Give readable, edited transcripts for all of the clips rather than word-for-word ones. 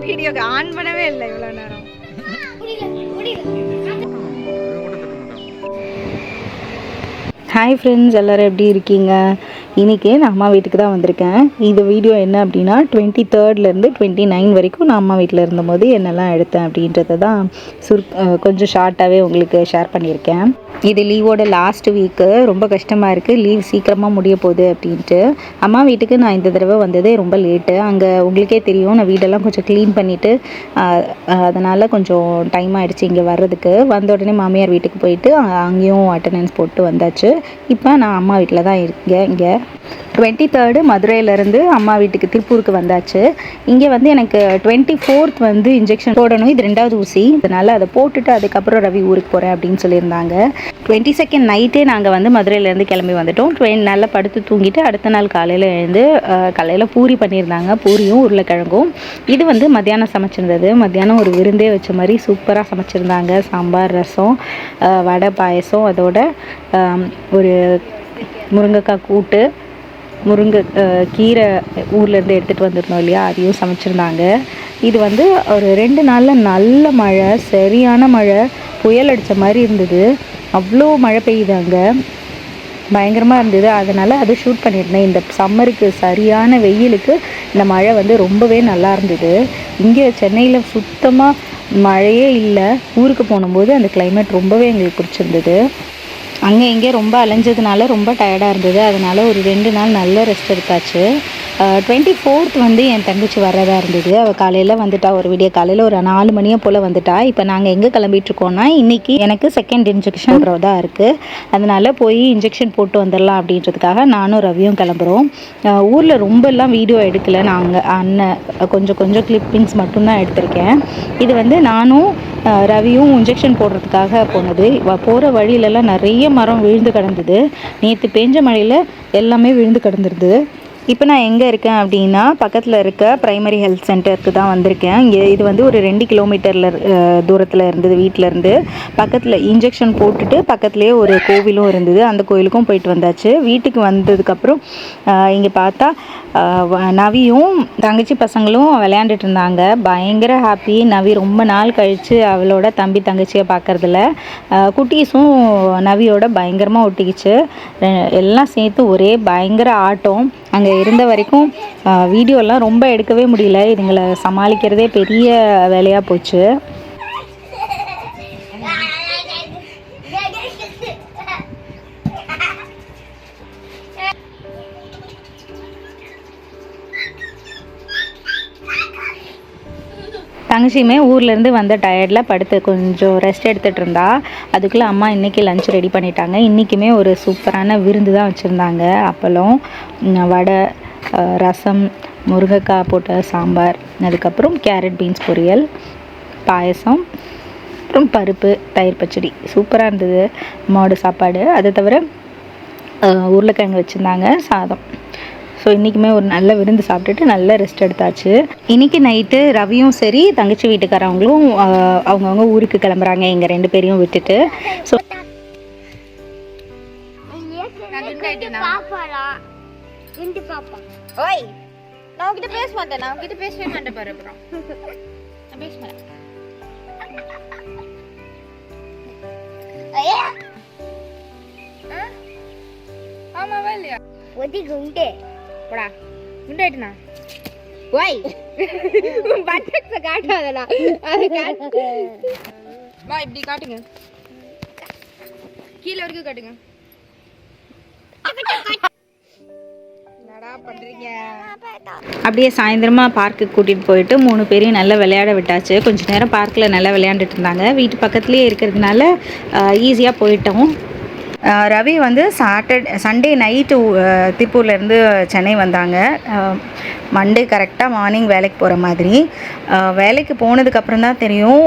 வீடியோக்கு ஆன் பண்ணவே இல்லை இவ்வளோ நேரம். ஹாய் ஃப்ரெண்ட்ஸ், எல்லோரும் எப்படி இருக்கீங்க? இன்றைக்கி நான் அம்மா வீட்டுக்கு தான் வந்திருக்கேன். இந்த வீடியோ என்ன அப்படின்னா 23rd 29 வரைக்கும் நான் அம்மா வீட்டில் இருந்தபோது என்னெல்லாம் எடுத்தேன் அப்படின்றத தான் கொஞ்சம் ஷார்ட்டாகவே உங்களுக்கு ஷேர் பண்ணியிருக்கேன். இது லீவோட லாஸ்ட் வீக்கு. ரொம்ப கஷ்டமாக இருக்குது, லீவ் சீக்கிரமாக முடிய போகுது அப்படின்ட்டு. அம்மா வீட்டுக்கு நான் இந்த தடவை வந்ததே ரொம்ப லேட்டு. அங்கே உங்களுக்கே தெரியும், நான் வீடெல்லாம் கொஞ்சம் க்ளீன் பண்ணிவிட்டு அதனால் கொஞ்சம் டைம் ஆகிடுச்சு இங்கே வர்றதுக்கு. வந்த உடனே மாமியார் வீட்டுக்கு போயிட்டு அங்கேயும் அட்டண்டன்ஸ் போட்டு வந்தாச்சு. இப்போ நான் அம்மா வீட்டில் தான் இருக்கேன். இங்கே 23rd மதுரையிலேருந்து அம்மா வீட்டுக்கு திருப்பூருக்கு வந்தாச்சு. இங்கே வந்து எனக்கு 24th இன்ஜெக்ஷன் போடணும். இது 2வது ஊசி. அதனால் அதை போட்டுட்டு அதுக்கப்புறம் ரவி ஊருக்கு போகிறேன் அப்படின்னு சொல்லியிருந்தாங்க. 22nd நைட்டே நாங்கள் மதுரையிலேருந்து கிளம்பி வந்துட்டோம். நல்லா படுத்து தூங்கிட்டு அடுத்த நாள் காலையில் எழுந்து காலையில் பூரி பண்ணியிருந்தாங்க. பூரியும் உருளைக்கிழங்கும். இது மத்தியானம் சமைச்சிருந்தது. மத்தியானம் ஒரு விருந்தே வச்ச மாதிரி சூப்பராக சமைச்சிருந்தாங்க. சாம்பார், ரசம், வடை, பாயசம், அதோட ஒரு முருங்கைக்காய் கூட்டு, கீரை ஊர்லேருந்து எடுத்துகிட்டு வந்துருந்தோம் இல்லையா, அதையும் சமைச்சிருந்தாங்க. இது ஒரு 2 நாளில் நல்ல மழை, சரியான மழை, புயல் அடித்த மாதிரி இருந்தது. அவ்வளோ மழை பெய்யுது, அங்கே பயங்கரமாக இருந்தது. அதனால் அதை ஷூட் பண்ணியிருந்தேன். இந்த சம்மருக்கு சரியான வெயிலுக்கு இந்த மழை ரொம்பவே நல்லா இருந்தது. இங்கே சென்னையில் சுத்தமாக மழையே இல்லை. ஊருக்கு போகும்போது அந்த கிளைமேட் ரொம்பவே எங்களுக்கு பிடிச்சிருந்தது. அங்கே இங்கே ரொம்ப அலைஞ்சதுனால ரொம்ப டயர்டாக இருந்தது. அதனால் ஒரு 2 நாள் நல்ல ரெஸ்ட் எடுத்தாச்சு. 24th என் தங்கச்சி வர்றதா இருந்தது. அவள் காலையில் வந்துட்டா, ஒரு விடிய காலையில் ஒரு 4 மணியை போல் வந்துட்டா. இப்போ நாங்கள் எங்கே கிளம்பிகிட்ருக்கோன்னா, இன்றைக்கி எனக்கு 2nd இன்ஜெக்ஷன் போடுறதா இருக்குது. அதனால் போய் இன்ஜெக்ஷன் போட்டு வந்துடலாம் அப்படின்றதுக்காக நானும் ரவியும் கிளம்புறோம். ஊரில் ரொம்பலாம் வீடியோ எடுக்கலை. நாங்கள் அண்ணன் கொஞ்சம் கிளிப்பிங்ஸ் மட்டும்தான் எடுத்திருக்கேன். இது நானும் ரவியும் இன்ஜெக்ஷன் போடுறதுக்காக போனது. போகிற வழியிலலாம் நிறைய மரம் விழுந்து கிடந்தது. நேற்று பெஞ்ச மழையில் எல்லாமே விழுந்து கிடந்துருது. இப்போ நான் எங்கே இருக்கேன் அப்படின்னா, பக்கத்தில் இருக்க ப்ரைமரி ஹெல்த் சென்டருக்கு தான் வந்திருக்கேன். இங்கே இது ஒரு 2 கிலோமீட்டரில் தூரத்தில் இருந்தது வீட்டிலேருந்து. பக்கத்தில் இன்ஜெக்ஷன் போட்டுட்டு பக்கத்துலேயே ஒரு கோவிலும் இருந்தது. அந்த கோவிலுக்கும் போயிட்டு வந்தாச்சு. வீட்டுக்கு வந்ததுக்கப்புறம் இங்கே பார்த்தா நவியும் தங்கச்சி பசங்களும் விளையாண்டுட்டு இருந்தாங்க. பயங்கர ஹாப்பி. நவி ரொம்ப நாள் கழித்து அவளோட தம்பி தங்கச்சியை பார்க்குறதில்ல. குட்டீஸும் நவியோட பயங்கரமாக ஒட்டிக்கிச்சு. எல்லாம் சேர்த்து ஒரே பயங்கர ஆட்டம். அங்கே இருந்த வரைக்கும் வீடியோலாம் ரொம்ப எடுக்கவே முடியல. இதுங்களை சமாளிக்கிறதே பெரிய வேலையாக போச்சு. தங்கச்சியுமே ஊர்லேருந்து வந்த டயர்டில் படுத்து கொஞ்சம் ரெஸ்ட் எடுத்துகிட்டு இருந்தா. அதுக்குள்ளே அம்மா இன்றைக்கி லஞ்ச் ரெடி பண்ணிட்டாங்க. இன்றைக்குமே ஒரு சூப்பரான விருந்து தான் வச்சுருந்தாங்க. அப்பளம், வடை, ரசம், முருங்கைக்காய் போட்ட சாம்பார், அதுக்கப்புறம் கேரட் பீன்ஸ் பொரியல், பாயசம், அப்புறம் பருப்பு, தயிர் பச்சடி. சூப்பராக இருந்தது அம்மாவோட சாப்பாடு. அதை தவிர உருளைக்கிழங்கு வச்சுருந்தாங்க, சாதம். ஸோ இன்றைக்குமே ஒரு நல்ல விருந்து சாப்பிட்டுட்டு நல்ல ரெஸ்ட் எடுத்தாச்சு. இன்றைக்கி நைட்டு ரவியும் சரி தங்கச்சி வீட்டுக்காரவங்களும் அவங்கவுங்க ஊருக்கு கிளம்புறாங்க, எங்கள் 2 பேரையும் விட்டுட்டு. ஸோ ஓய், நான் உங்ககிட்ட பேச மாட்டேன். நான் உங்ககிட்ட பேசவே மாட்டேன் பாரு. அப்புறம் நான் பேச மாட்டேன். ஆமாவா இல்லையா? ஒதி குண்டே போடா, குண்டாயிட்டுனா. ஓய், பட்டக்ஸ காட்டாதடா. அது காட்டு. வா, இப்படி காட்டுங்க. கீழ வரைக்கும் காட்டுங்க. அப்படியே சாயந்தரமாக பார்க்குக்கு கூட்டிகிட்டு போயிட்டு 3 பேரையும் நல்லா விளையாட விட்டாச்சு. கொஞ்சம் நேரம் பார்க்கில் நல்லா விளையாண்டுட்டு இருந்தாங்க. வீட்டு பக்கத்துலேயே இருக்கிறதுனால ஈஸியாக போயிட்டோம். ரவி சண்டே நைட்டு திருப்பூர்லேருந்து சென்னை வந்தாங்க. மண்டே கரெக்டாக மார்னிங் வேலைக்கு போகிற மாதிரி. வேலைக்கு போனதுக்கப்புறம் தான் தெரியும்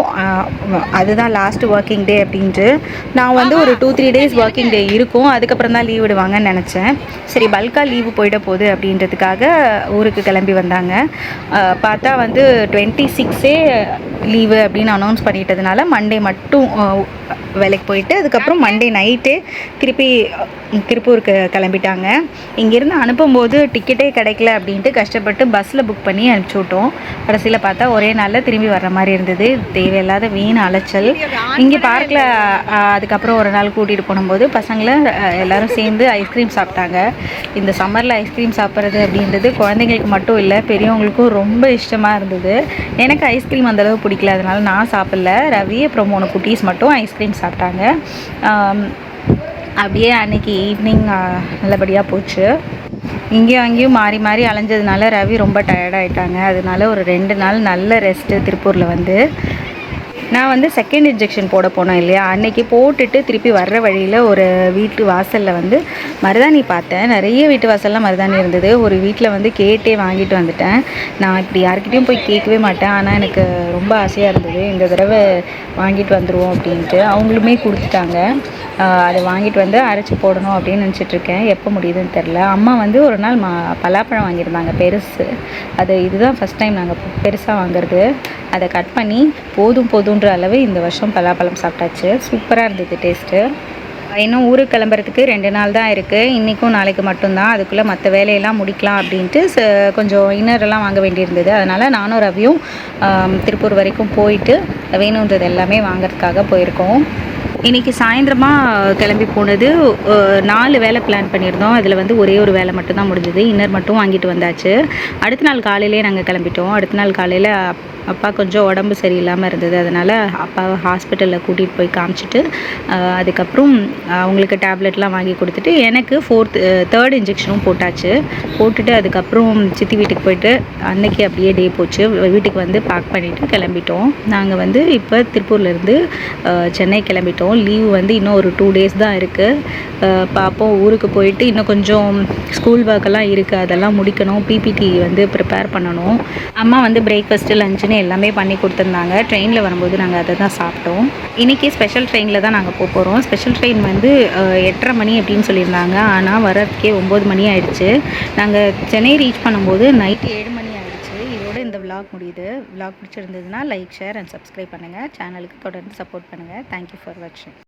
அதுதான் லாஸ்ட்டு ஒர்க்கிங் டே அப்படின்ட்டு. நான் ஒரு 2-3 days ஒர்க்கிங் டே இருக்கும், அதுக்கப்புறம் தான் லீவ் விடுவாங்கன்னு நினச்சேன். சரி, பல்காக லீவு போயிட போகுது அப்படின்றதுக்காக ஊருக்கு கிளம்பி வந்தாங்க. பார்த்தா 26 லீவு அப்படின்னு அனௌன்ஸ் பண்ணிட்டதுனால மண்டே மட்டும் வேலைக்கு போயிட்டு அதுக்கப்புறம் மண்டே நைட்டே திருப்பி திருப்பூருக்கு கிளம்பிட்டாங்க. இங்கேருந்து அனுப்பும்போது டிக்கெட்டே கிடைக்கல அப்படின்ட்டு கஷ்டப்பட்டு பஸ்ஸில் புக் பண்ணி அனுப்பிச்சி விட்டோம். கடைசியில் பார்த்தா ஒரே நாளில் திரும்பி வர்ற மாதிரி இருந்தது. தேவையில்லாத வீண் அலைச்சல். இங்கே பார்க்கில் அதுக்கப்புறம் ஒரு நாள் கூட்டிகிட்டு போகும்போது பசங்களை எல்லோரும் சேர்ந்து ஐஸ்கிரீம் சாப்பிட்டாங்க. இந்த சம்மரில் ஐஸ்கிரீம் சாப்பிட்றது அப்படின்றது குழந்தைங்களுக்கு மட்டும் இல்லை, பெரியவங்களுக்கும் ரொம்ப இஷ்டமாக இருந்தது. எனக்கு ஐஸ்கிரீம் அந்தளவு பிடிக்கல, அதனால நான் சாப்பிடல. ரவி அப்புறம் 3 குட்டீஸ் மட்டும் ஐஸ்கிரீம் சாப்பிட்டாங்க. அப்படியே அன்றைக்கி ஈவினிங் நல்லபடியாக போச்சு. இங்கேயும் அங்கேயும் மாறி மாறி அலைஞ்சதுனால ரவி ரொம்ப டயர்டாகிட்டாங்க. அதனால ஒரு 2 நாள் நல்ல ரெஸ்ட்டு திருப்பூரில் வந்து. நான் வந்து செகண்ட் இன்ஜெக்ஷன் போட போனேன் இல்லையா, அன்றைக்கி போட்டுட்டு திருப்பி வர்ற வழியில் ஒரு வீட்டு வாசலில் வந்து மருதாணி பார்த்தேன். நிறைய வீட்டு வாசல்லாம் மருதாணி இருந்தது. ஒரு வீட்டில் வந்து கேட்டே வாங்கிட்டு வந்துட்டேன். நான் இப்படி யார்கிட்டையும் போய் கேட்கவே மாட்டேன், ஆனால் எனக்கு ரொம்ப ஆசையாக இருந்தது. இந்த தடவை வாங்கிட்டு வந்துடுவோம் அப்படின்ட்டு அவங்களுமே கொடுத்துட்டாங்க. அதை வாங்கிட்டு வந்து அரைச்சி போடணும் அப்படின்னு நினச்சிட்ருக்கேன். எப்போ முடியுதுன்னு தெரில. அம்மா வந்து ஒரு நாள் பலாப்பழம் வாங்கியிருந்தாங்க பெருசு. இதுதான் ஃபஸ்ட் டைம் நாங்கள் பெருசாக வாங்குறது. அதை கட் பண்ணி போதுன்ற அளவு இந்த வருஷம் பலாப்பழம் சாப்பிட்டாச்சு. சூப்பராக இருந்தது டேஸ்ட்டு. இன்னும் ஊருக்கு கிளம்புறதுக்கு 2 நாள் தான் இருக்குது. இன்றைக்கும் நாளைக்கு மட்டும்தான். அதுக்குள்ளே மற்ற வேலையெல்லாம் முடிக்கலாம் அப்படின்ட்டு கொஞ்சம் இன்னரெல்லாம் வாங்க வேண்டியிருந்தது. அதனால் நானும் ரவியும் திருப்பூர் வரைக்கும் போயிட்டு வேணுன்றது எல்லாமே வாங்கிறதுக்காக போயிருக்கோம். இன்றைக்கி சாயந்தரமாக கிளம்பி போனது 4 வேலை பிளான் பண்ணியிருந்தோம். அதில் வந்து ஒரே ஒரு வேலை மட்டும்தான் முடிஞ்சது. இன்னர் மட்டும் வாங்கிட்டு வந்தாச்சு. அடுத்த நாள் காலையிலே நாங்கள் கிளம்பிட்டோம். அடுத்த நாள் காலையில் அப்பா கொஞ்சம் உடம்பு சரியில்லாமல் இருந்தது. அதனால் அப்பாவை ஹாஸ்பிட்டலில் கூட்டிகிட்டு போய் காமிச்சிட்டு அதுக்கப்புறம் அவங்களுக்கு டேப்லெட்லாம் வாங்கி கொடுத்துட்டு எனக்கு 3rd இன்ஜெக்ஷனும் போட்டாச்சு. போட்டுட்டு அதுக்கப்புறம் சித்தி வீட்டுக்கு போயிட்டு அன்னைக்கு அப்படியே டே போச்சு. வீட்டுக்கு வந்து பேக் பண்ணிவிட்டு கிளம்பிட்டோம். நாங்கள் வந்து இப்போ திருப்பூர்லேருந்து சென்னை கிளம்பிட்டோம். லீவு வந்து இன்னும் ஒரு 2 டேஸ் தான் இருக்குது. பார்ப்போம். ஊருக்கு போயிட்டு இன்னும் கொஞ்சம் ஸ்கூல் ஒர்க்கெல்லாம் இருக்குது, அதெல்லாம் முடிக்கணும். பிபிடி வந்து ப்ரிப்பேர் பண்ணணும். அம்மா வந்து பிரேக்ஃபாஸ்ட்டு லஞ்சுன்னு எல்லாமே பண்ணி கொடுத்துருந்தாங்க. ட்ரெயினில் வரும்போது நாங்கள் அதை தான் சாப்பிட்டோம். இன்றைக்கி ஸ்பெஷல் ட்ரெயினில் தான் நாங்கள் போகிறோம். ஸ்பெஷல் ட்ரெயின் வந்து 8:30 மணி அப்படின்னு சொல்லியிருந்தாங்க. ஆனால் வரதுக்கே 9 மணி ஆயிடுச்சு. நாங்கள் சென்னை ரீச் பண்ணும்போது நைட்டு 7 மணி ஆயிடுச்சு. இதோட இந்த விலாக் முடியுது. விலாக் பிடிச்சிருந்ததுன்னா லைக், ஷேர் அண்ட் சப்ஸ்கிரைப் பண்ணுங்கள். சேனலுக்கு தொடர்ந்து சப்போர்ட் பண்ணுங்கள். தேங்க்யூ ஃபார் வாட்சிங்.